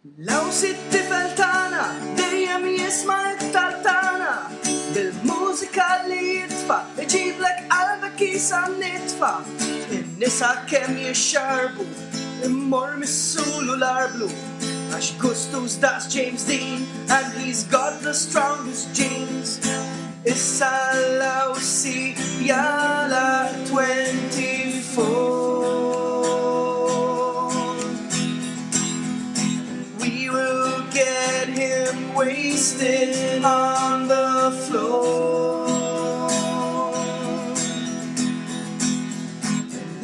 Lawsi t-tifel tagħna dejjem jisma' iktar tagħna bil-mużika li jitfa' iġiblek qalbek jisa' nitfa' in-nisa kemm jixxarbu immor mis-sulu l-arblu għax Gustus daqs James Dean and he's got the strongest genes. Issa Lawsi jala 24. Get him wasted on the floor.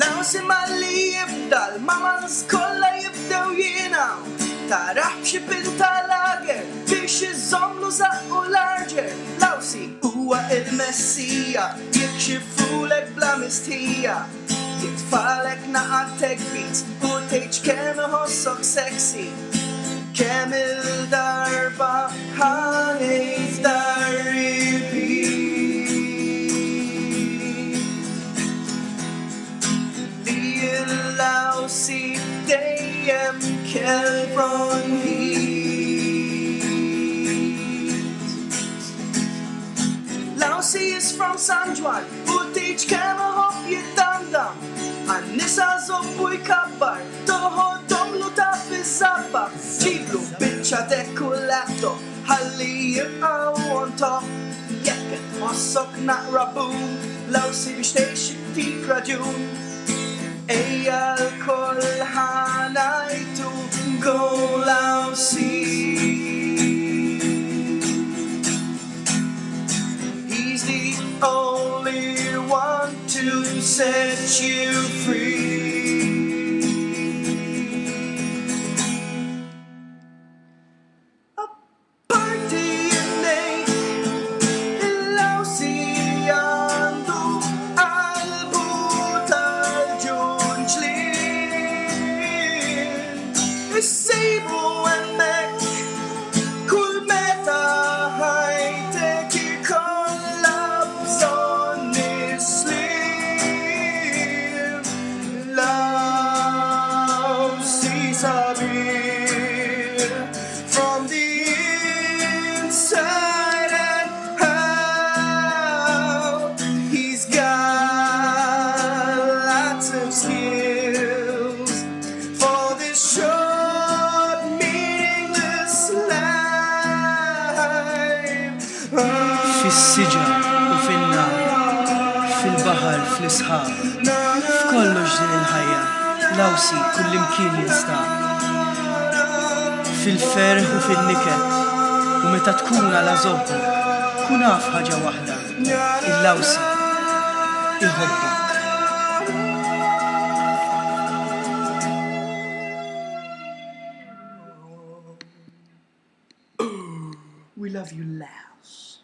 Lawsi malli jibdal, mamans kolla jibdew jienaw. Taraħ b'xi pinta lager biex iżomlu zaqqu larger. Lawsi huwa il-messija, jikxifulek bla mistija. Jitfalek naqatek beats u tgħid kemm iħossok sexy. Kemm il-darba ħanejt dar repeat li l-Lawsi dejjem kelbron heat. Lawsi is from San Juan u tgħid kemm iħobb jiddamdam għan-nisa żobbu jkabbar toħodhom lu ta' fiż-żabba. Ġiblu biċċa dekk u laptop ħalli jibqgħu on top. Jekk qed tħossok naqra boom, Lawsi biex tgħix ftit raġun. Ejja l-koll ħanajtu go Lawsi. He's the only one to set you free. Sejbu hemmhekk kull meta ħajtek ikollha bżonn islim. Lawsi sabiħ from the inside and out. He's got lots of skills for this show. Fis-siġar u fin-nar, fil-baħar, fl-isħab, f'kollox din il-ħajja, Lawsi kullimkien jinstab. Fil-ferħ u fil-niket, u meta tkun għala żobbu, kun naf ħaġa waħda, il-Lawsi iħobbok. We love you, Laos.